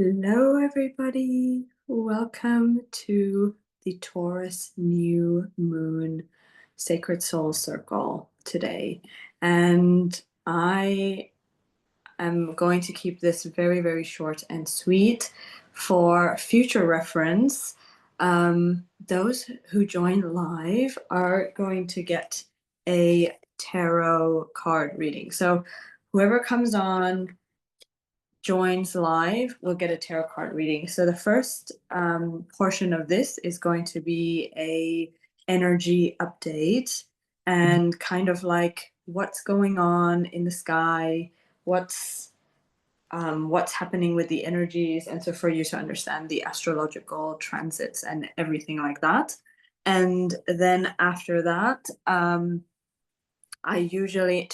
Hello, everybody. Welcome to the Taurus New Moon Sacred Soul Circle today. And I am going to keep this very, very short and sweet for future reference. Those who join live are going to get a tarot card reading. So whoever comes on joins live will get a tarot card reading. So the first portion of this is going to be a energy update and kind of like what's going on in the sky, what's happening with the energies, and so for you to understand the astrological transits and everything like that. And then after that, I usually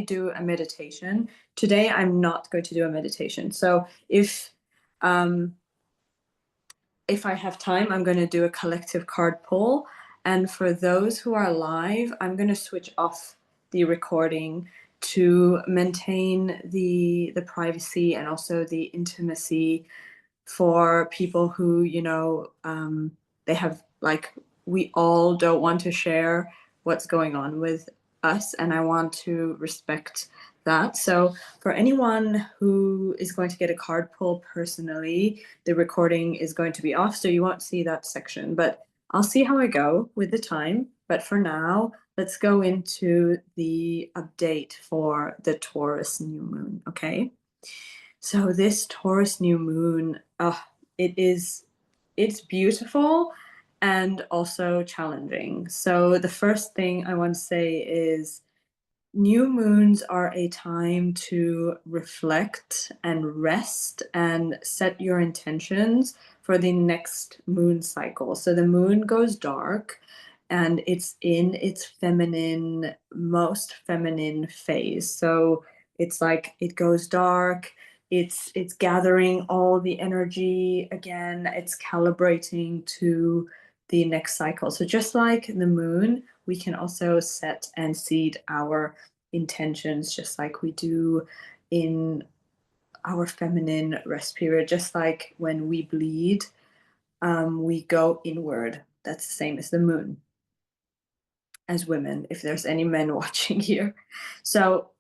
do a meditation. Today I'm not going to do a meditation. So if I have time, I'm going to do a collective card pull. And for those who are live, I'm going to switch off the recording to maintain the privacy and also the intimacy for people who, they have like, we all don't want to share what's going on with us, and I want to respect that. So for anyone who is going to get a card pull personally, the recording is going to be off, so you won't see that section, but I'll see how I go with the time. But for now, let's go into the update for the Taurus new moon, okay? So this Taurus new moon, it's beautiful and also challenging. So the first thing I want to say is new moons are a time to reflect and rest and set your intentions for the next moon cycle. So the moon goes dark and it's in its most feminine phase. So it's like it goes dark, it's gathering all the energy again, it's calibrating to the next cycle. So just like the moon, we can also set and seed our intentions just like we do in our feminine rest period. Just like when we bleed, we go inward. That's the same as the moon as women, if there's any men watching here. So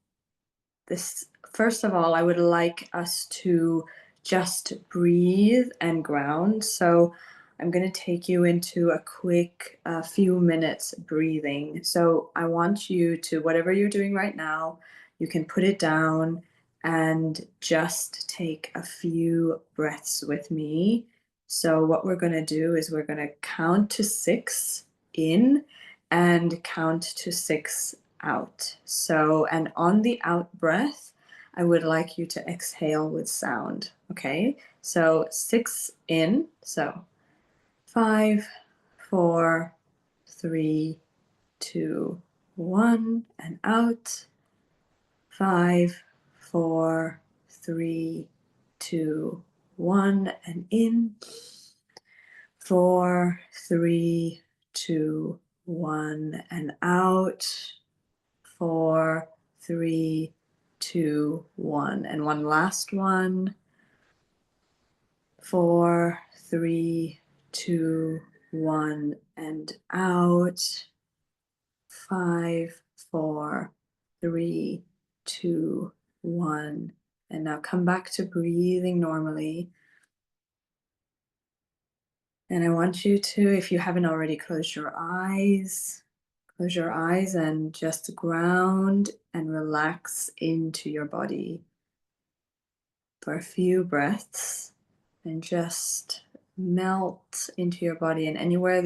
this, first of all, I would like us to just breathe and ground. So I'm going to take you into a quick few minutes breathing. So I want you to, whatever you're doing right now, you can put it down and just take a few breaths with me. So what we're going to do is we're going to count to 6 in and count to 6 out. So, and on the out breath, I would like you to exhale with sound. Okay, so 6 in. So 5, 4, 3, 2, 1, and out. 5, 4, 3, 2, 1, and in. 4, 3, 2, 1, and out. 4, 3, 2, 1, and one last one. 4, 3, 2, 1, and out. 5, 4, 3, 2, 1, and now come back to breathing normally. And I want you to, if you haven't already, close your eyes and just ground and relax into your body for a few breaths, and just melt into your body. And anywhere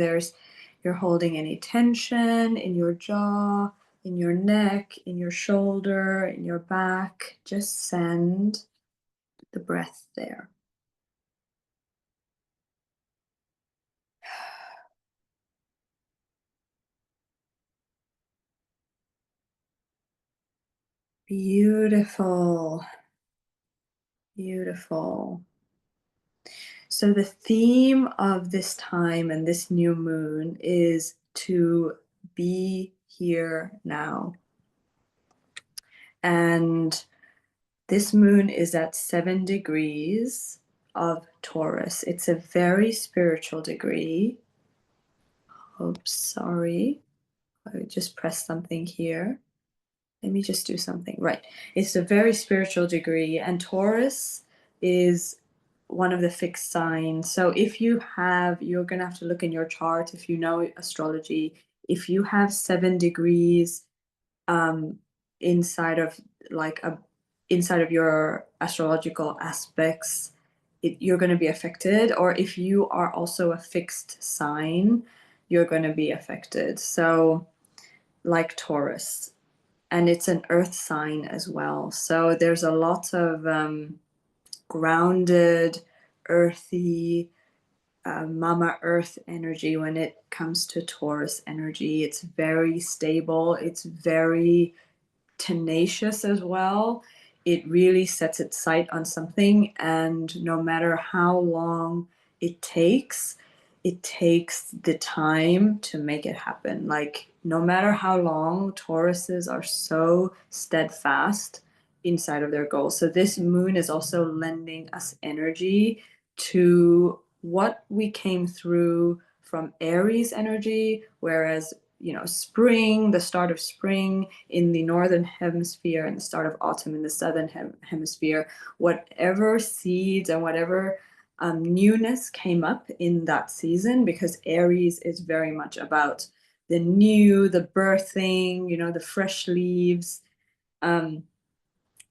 you're holding any tension in your jaw, in your neck, in your shoulder, in your back, just send the breath there. Beautiful. Beautiful. So the theme of this time and this new moon is to be here now. And This moon is at 7 degrees of Taurus. It's a very spiritual degree. Oops, sorry. I just pressed something here. Let me just do something. Right. It's a very spiritual degree, and Taurus is one of the fixed signs. So if you have, you're going to have to look in your chart if you know astrology. If you have 7 degrees inside of like a inside of your astrological aspects, you're going to be affected. Or if you are also a fixed sign, you're going to be affected. So like Taurus, and it's an earth sign as well. So there's a lot of grounded, earthy, Mama Earth energy when it comes to Taurus energy. It's very stable. It's very tenacious as well. It really sets its sight on something, and no matter how long it takes the time to make it happen. Like, no matter how long, Tauruses are so steadfast inside of their goals. So this moon is also lending us energy to what we came through from Aries energy, whereas spring, the start of spring in the northern hemisphere and the start of autumn in the southern hemisphere, whatever seeds and whatever newness came up in that season, because Aries is very much about the new, the birthing, the fresh leaves, or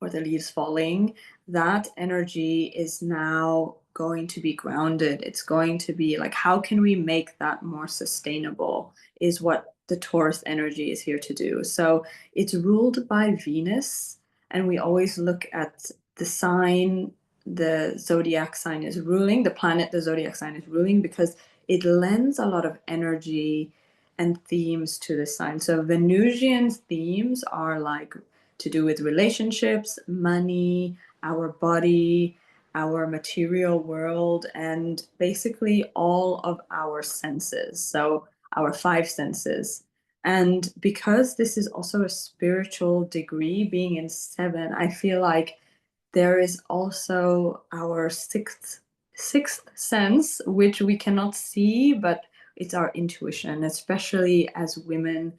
the leaves falling. That energy is now going to be grounded. It's going to be like, how can we make that more sustainable, is what the Taurus energy is here to do. So it's ruled by Venus, and we always look at the sign the zodiac sign is ruling, the planet the zodiac sign is ruling, because it lends a lot of energy and themes to the sign. So Venusian themes are like to do with relationships, money, our body, our material world, and basically all of our senses. So our 5 senses. And because this is also a spiritual degree, being in 7, I feel like there is also our sixth sense, which we cannot see, but it's our intuition. Especially as women,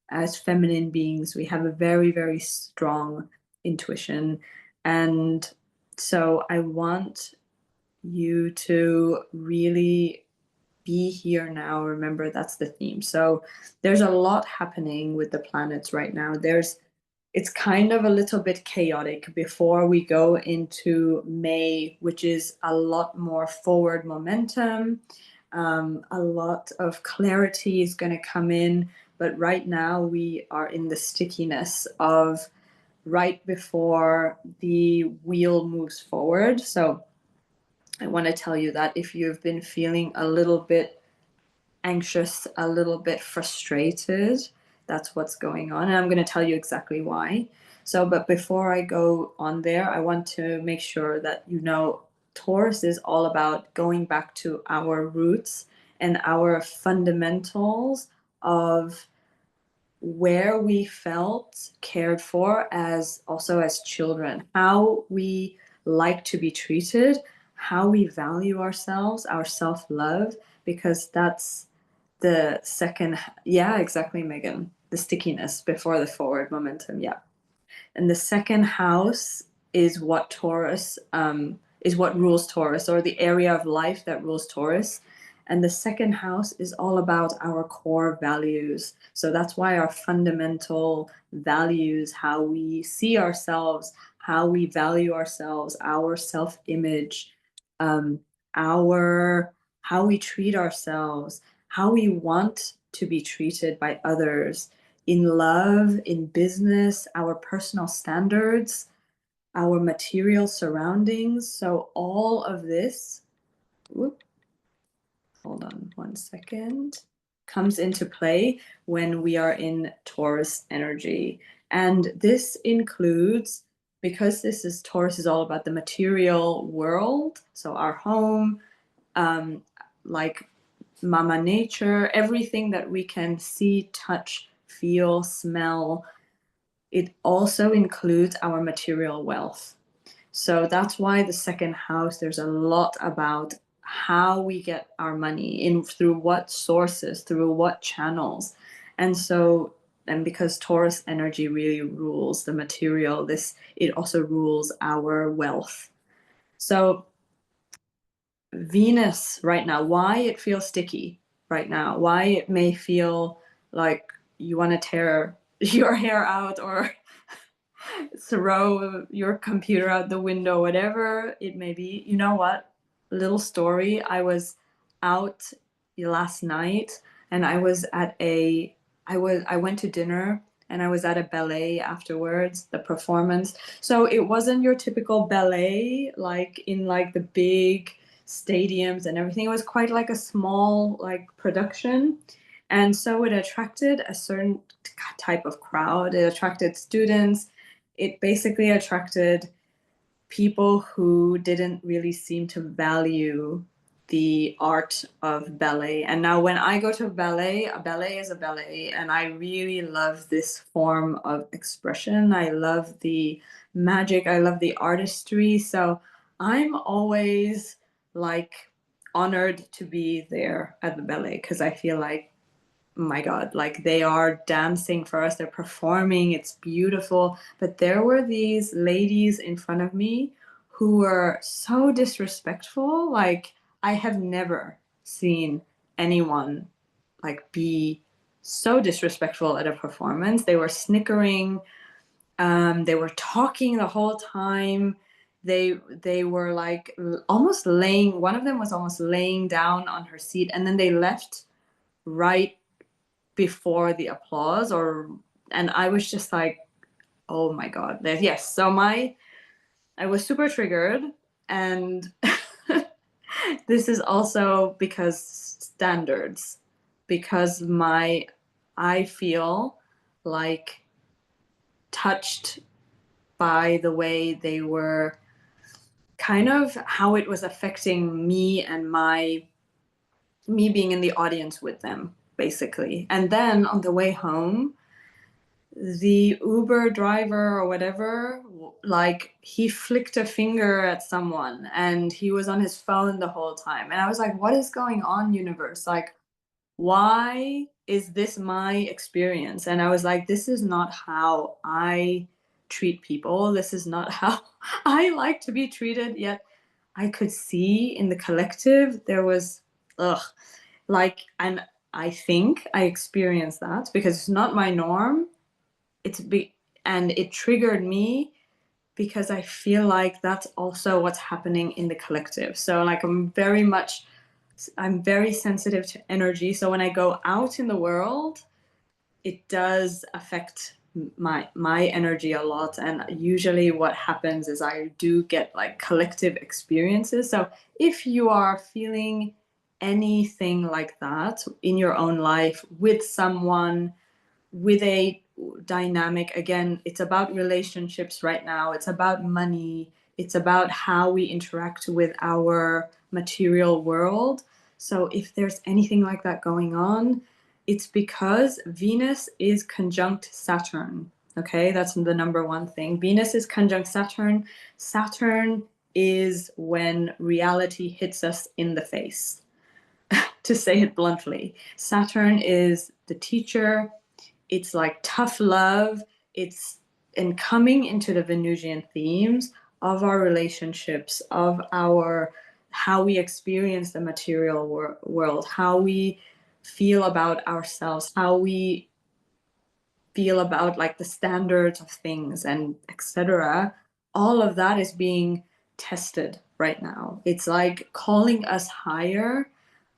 as feminine beings, we have a very, very strong intuition. And so I want you to really be here now. Remember, that's the theme. So there's a lot happening with the planets right now. It's kind of a little bit chaotic before we go into May, which is a lot more forward momentum. A lot of clarity is going to come in. But right now we are in the stickiness of right before the wheel moves forward. So I want to tell you that if you've been feeling a little bit anxious, a little bit frustrated, that's what's going on. And I'm going to tell you exactly why. So, but before I go on there, I want to make sure that Taurus is all about going back to our roots and our fundamentals of where we felt cared for, as also as children, how we like to be treated, how we value ourselves, our self-love, because that's the second. Yeah, exactly, Megan. The stickiness before the forward momentum. Yeah. And the second house is what is what rules Taurus, or the area of life that rules Taurus. And the second house is all about our core values. So that's why our fundamental values, how we see ourselves, how we value ourselves, our self-image, our how we treat ourselves, how we want to be treated by others in love, in business, our personal standards, our material surroundings. So all of this, whoop, hold on one second, comes into play when we are in Taurus energy. And this includes, because Taurus is all about the material world, so our home, like Mama Nature, everything that we can see, touch, feel, smell. It also includes our material wealth. So that's why the second house, there's a lot about how we get our money in, through what sources, through what channels. And so, and because Taurus energy really rules the material, it also rules our wealth. So Venus right now, why it feels sticky right now, why it may feel like you want to tear your hair out or throw your computer out the window, whatever it may be. You know what? Little story. I was out last night and I went to dinner and I was at a ballet afterwards, the performance. So it wasn't your typical ballet like in like the big stadiums and everything. It was quite like a small like production. And so it attracted a certain type of crowd. It attracted students. It basically attracted people who didn't really seem to value the art of ballet. And now when I go to ballet, a ballet is a ballet, and I really love this form of expression. I love the magic, I love the artistry. So I'm always like honored to be there at the ballet because I feel like my God, like they are dancing for us, they're performing, it's beautiful. But there were these ladies in front of me who were so disrespectful. Like, I have never seen anyone like be so disrespectful at a performance. They were snickering, they were talking the whole time. They were like almost laying, one of them was almost laying down on her seat, and then they left right before the applause, or and I was just like, oh my God. Yes. So I was super triggered, and this is also because standards, because I feel like touched by the way they were, kind of how it was affecting me and me being in the audience with them, basically. And then on the way home, the Uber driver or whatever, like he flicked a finger at someone and he was on his phone the whole time. And I was like, what is going on, universe? Like, why is this my experience? And I was like, this is not how I treat people. This is not how I like to be treated. Yet I could see in the collective there was, ugh, like, and I think I experienced that because it's not my norm. And it triggered me because I feel like that's also what's happening in the collective. So like I'm very sensitive to energy. So when I go out in the world, it does affect my energy a lot. And usually what happens is I do get like collective experiences. So if you are feeling anything like that in your own life with someone, with a dynamic, again, it's about relationships right now, it's about money, it's about how we interact with our material world. So if there's anything like that going on, it's because Venus is conjunct Saturn. Okay, that's the number one thing. Venus is conjunct Saturn. Saturn is when reality hits us in the face, to say it bluntly. Saturn is the teacher. It's like tough love. It's and coming into the Venusian themes of our relationships, of our how we experience the material world, how we feel about ourselves, how we feel about like the standards of things and etc. All of that is being tested right now. It's like calling us higher,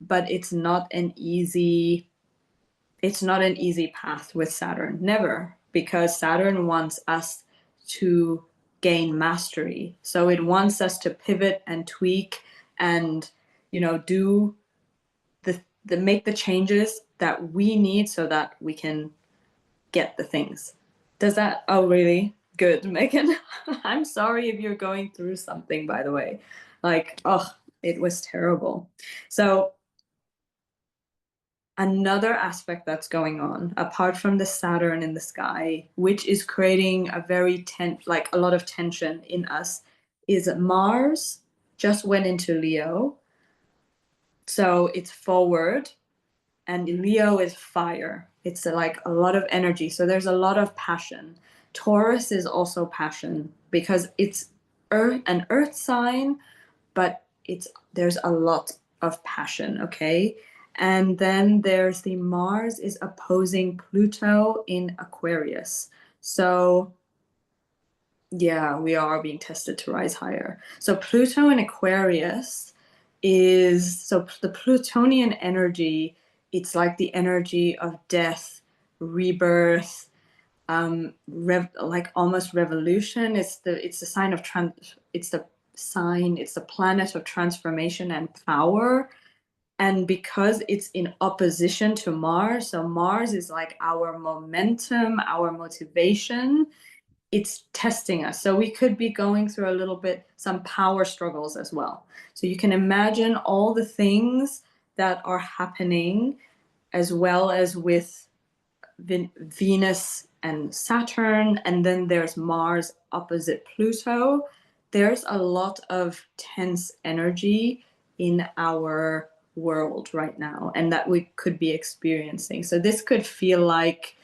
but it's not an easy path with Saturn. Never, because Saturn wants us to gain mastery. So it wants us to pivot and tweak and, do the make the changes that we need so that we can get the things. Does that, oh, really? Good, Megan. I'm sorry if you're going through something, by the way. Like, oh, it was terrible. So another aspect that's going on, apart from the Saturn in the sky, which is creating a very like a lot of tension in us, is Mars just went into Leo. So it's forward, and Leo is fire. It's like a lot of energy. So there's a lot of passion. Taurus is also passion because it's an earth sign, but there's a lot of passion, okay? And then there's the Mars is opposing Pluto in Aquarius. So yeah, we are being tested to rise higher. So Pluto in Aquarius so the Plutonian energy, it's like the energy of death, rebirth, like almost revolution. It's the sign of it's the planet of transformation and power. And because it's in opposition to Mars, so Mars is like our momentum, our motivation, it's testing us. So we could be going through a little bit some power struggles as well. So you can imagine all the things that are happening, as well as with Venus and Saturn, and then there's Mars opposite Pluto. There's a lot of tense energy in our world right now, and that we could be experiencing. So this could feel like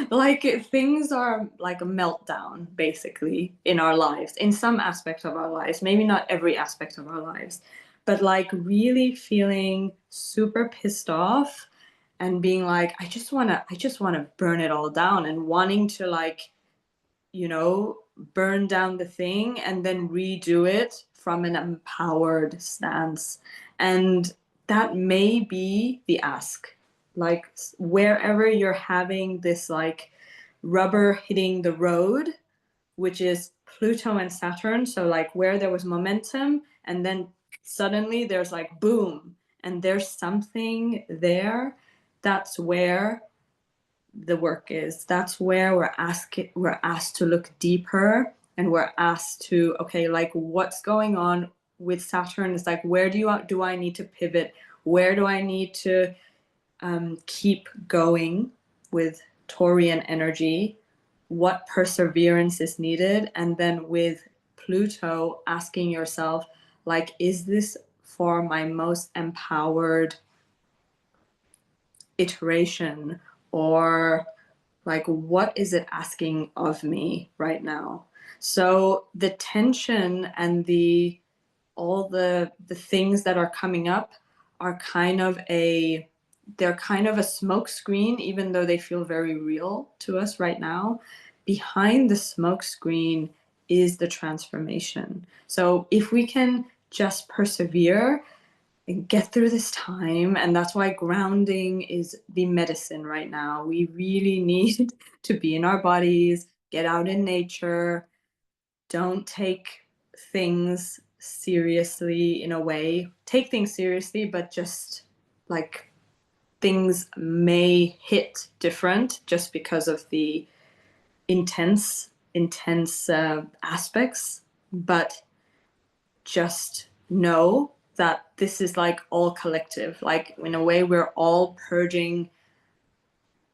like things are like a meltdown basically in our lives, in some aspect of our lives, maybe not every aspect of our lives, but like really feeling super pissed off and being like, I just want to burn it all down, and wanting to like, burn down the thing and then redo it from an empowered stance. And that may be the ask. Like wherever you're having this like rubber hitting the road, which is Pluto and Saturn. So like where there was momentum and then suddenly there's like boom, and there's something there. That's where the work is. That's where we're asked to look deeper, and we're asked to, okay, like what's going on with Saturn is like, where do I need to pivot? Where do I need to keep going with Taurian energy? What perseverance is needed? And then with Pluto, asking yourself, like, is this for my most empowered iteration, or like what is it asking of me right now? So the tension and all the things that are coming up are they're kind of a smoke screen, even though they feel very real to us right now. Behind the smoke screen is the transformation. So if we can just persevere and get through this time, and that's why grounding is the medicine right now. We really need to be in our bodies, get out in nature, don't take things seriously. In a way, take things seriously, but just like things may hit different just because of the intense aspects, but just know that this is like all collective. Like in a way, we're all purging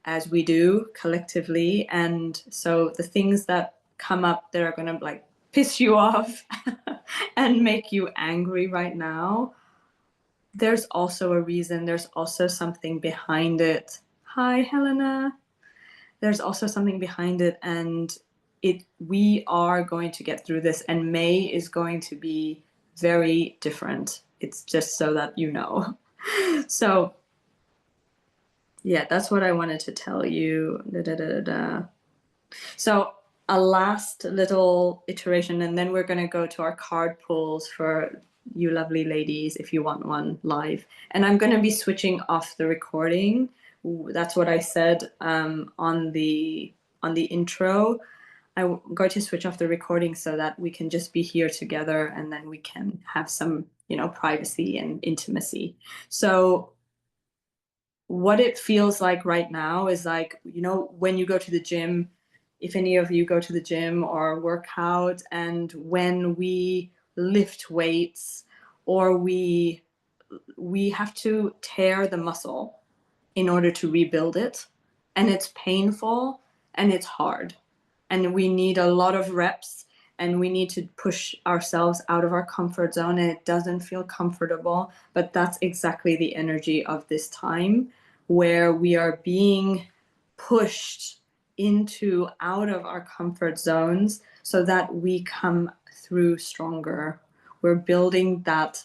as we do collectively. And so the things that come up that are going to like piss you off and make you angry right now, there's also a reason. There's also something behind it. Hi, Helena. There's also something behind it, and we are going to get through this, and May is going to be very different. It's just so that you know. So yeah, that's what I wanted to tell you. So a last little iteration, and then we're going to go to our card pulls for you lovely ladies if you want one live. And I'm going to be switching off the recording. That's what I said on the intro. I'm going to switch off the recording so that we can just be here together, and then we can have some, privacy and intimacy. So what it feels like right now is like, when you go to the gym, if any of you go to the gym or work out, and when we lift weights, or we have to tear the muscle in order to rebuild it, and it's painful and it's hard, and we need a lot of reps, and we need to push ourselves out of our comfort zone, and it doesn't feel comfortable, but that's exactly the energy of this time, where we are being pushed into out of our comfort zones so that we come through stronger. We're building that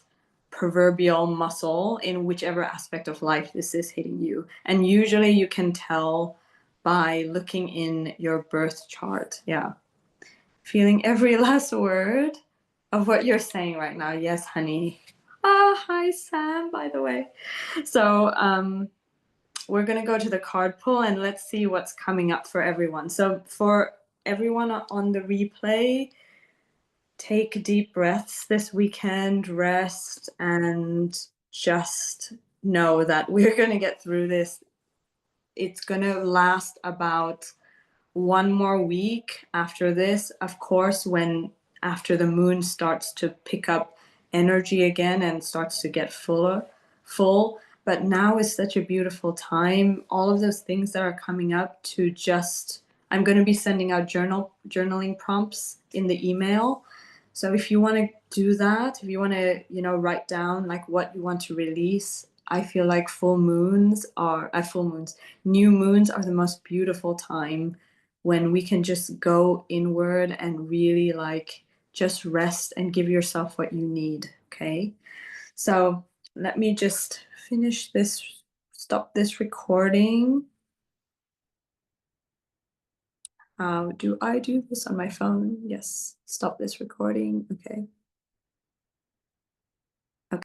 proverbial muscle in whichever aspect of life this is hitting you. And usually you can tell by looking in your birth chart. Yeah. Feeling every last word of what you're saying right now. Yes, honey. Ah, hi, Sam, by the way. So, we're going to go to the card pull and let's see what's coming up for everyone. So, for everyone on the replay, take deep breaths this weekend, rest, and just know that we're going to get through this. It's going to last about one more week after this. Of course, when after the moon starts to pick up energy again and starts to get full. But now is such a beautiful time. All of those things that are coming up to just, I'm going to be sending out journaling prompts in the email. So if you want to do that, if you want to, write down like what you want to release, I feel like new moons are the most beautiful time when we can just go inward and really like just rest and give yourself what you need. Okay. So let me just stop this recording. Do I do this on my phone? Yes. Stop this recording. Okay.